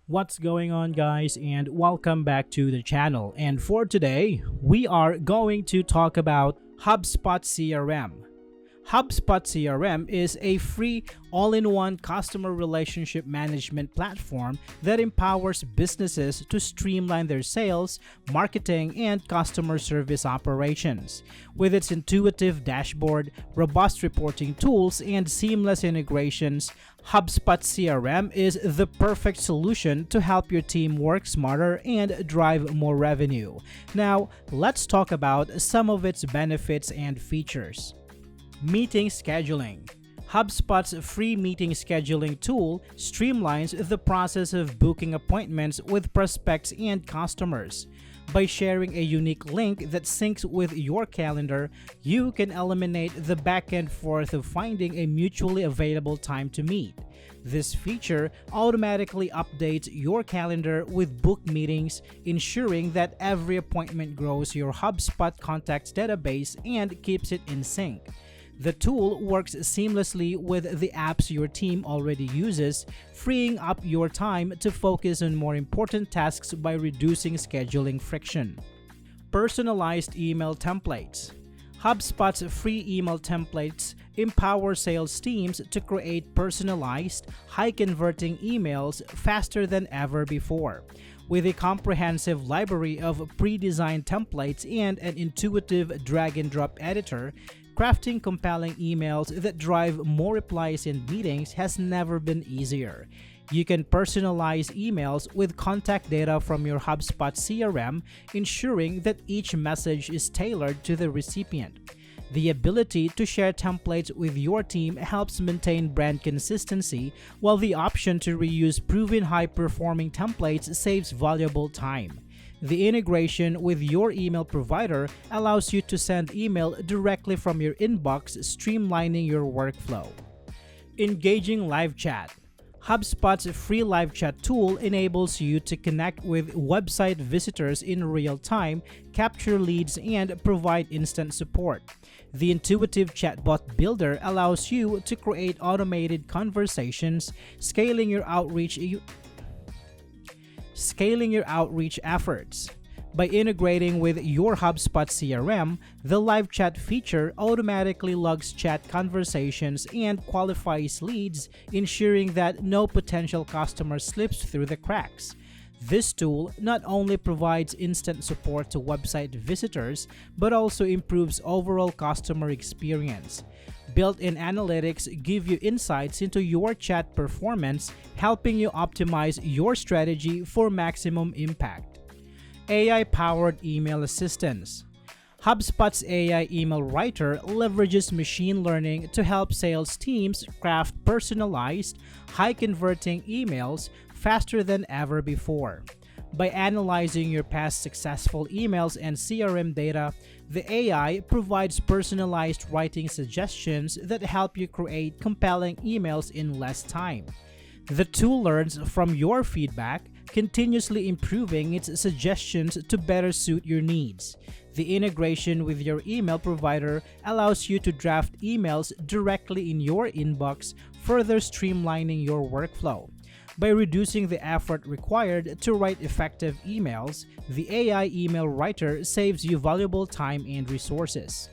What's going on, guys, and welcome back to the channel. And for today, we are going to talk about HubSpot CRM. HubSpot CRM is a free all-in-one customer relationship management platform that empowers businesses to streamline their sales, marketing, and customer service operations. With its intuitive dashboard, robust reporting tools, and seamless integrations, HubSpot CRM is the perfect solution to help your team work smarter and drive more revenue. Now, let's talk about some of its benefits and features. Meeting scheduling. HubSpot's free meeting scheduling tool streamlines the process of booking appointments with prospects and customers. By sharing a unique link that syncs with your calendar, you can eliminate the back and forth of finding a mutually available time to meet. This feature automatically updates your calendar with booked meetings, ensuring that every appointment grows your HubSpot contacts database and keeps it in sync. The tool works seamlessly with the apps your team already uses, freeing up your time to focus on more important tasks by reducing scheduling friction. Personalized email templates. HubSpot's free email templates empower sales teams to create personalized, high-converting emails faster than ever before. With a comprehensive library of pre-designed templates and an intuitive drag-and-drop editor, crafting compelling emails that drive more replies and meetings has never been easier. You can personalize emails with contact data from your HubSpot CRM, ensuring that each message is tailored to the recipient. The ability to share templates with your team helps maintain brand consistency, while the option to reuse proven high-performing templates saves valuable time. The integration with your email provider allows you to send email directly from your inbox, streamlining your workflow. Engaging live chat. HubSpot's free live chat tool enables you to connect with website visitors in real time, capture leads, and provide instant support. The intuitive chatbot builder allows you to create automated conversations, scaling your outreach efforts. By integrating with your HubSpot CRM, the live chat feature automatically logs chat conversations and qualifies leads, ensuring that no potential customer slips through the cracks. This tool not only provides instant support to website visitors, but also improves overall customer experience. Built-in analytics give you insights into your chat performance, helping you optimize your strategy for maximum impact. AI-powered email assistance. HubSpot's AI email writer leverages machine learning to help sales teams craft personalized, high-converting emails faster than ever before. By analyzing your past successful emails and CRM data, the AI provides personalized writing suggestions that help you create compelling emails in less time. The tool learns from your feedback, continuously improving its suggestions to better suit your needs. The integration with your email provider allows you to draft emails directly in your inbox, further streamlining your workflow. By reducing the effort required to write effective emails, the AI email writer saves you valuable time and resources.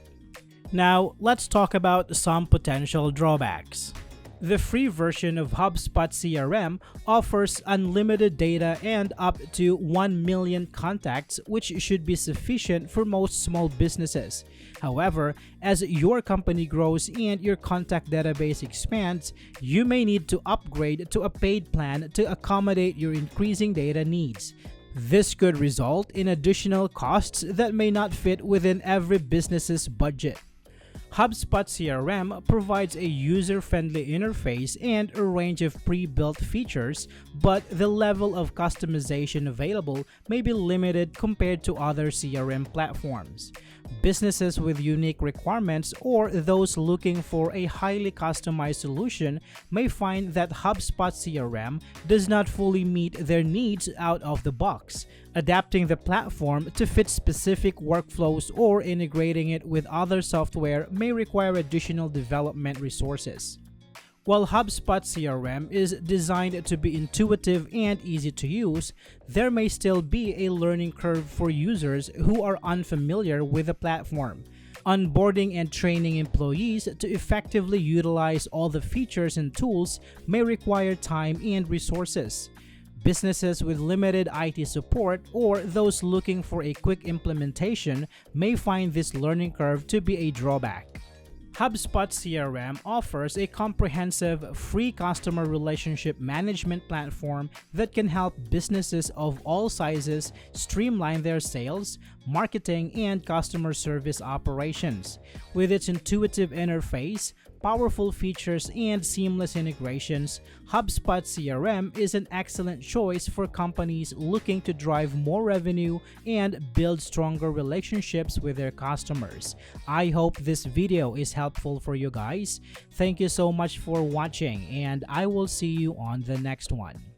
Now, let's talk about some potential drawbacks. The free version of HubSpot CRM offers unlimited data and up to 1 million contacts, which should be sufficient for most small businesses. However, as your company grows and your contact database expands, you may need to upgrade to a paid plan to accommodate your increasing data needs. This could result in additional costs that may not fit within every business's budget. HubSpot CRM provides a user-friendly interface and a range of pre-built features, but the level of customization available may be limited compared to other CRM platforms. Businesses with unique requirements or those looking for a highly customized solution may find that HubSpot CRM does not fully meet their needs out of the box. Adapting the platform to fit specific workflows or integrating it with other software may require additional development resources. While HubSpot CRM is designed to be intuitive and easy to use, there may still be a learning curve for users who are unfamiliar with the platform. Onboarding and training employees to effectively utilize all the features and tools may require time and resources. Businesses with limited IT support or those looking for a quick implementation may find this learning curve to be a drawback. HubSpot CRM offers a comprehensive free customer relationship management platform that can help businesses of all sizes streamline their sales, marketing, and customer service operations. With its intuitive interface, powerful features, and seamless integrations, HubSpot CRM is an excellent choice for companies looking to drive more revenue and build stronger relationships with their customers. I hope this video is helpful for you guys. Thank you so much for watching, and I will see you on the next one.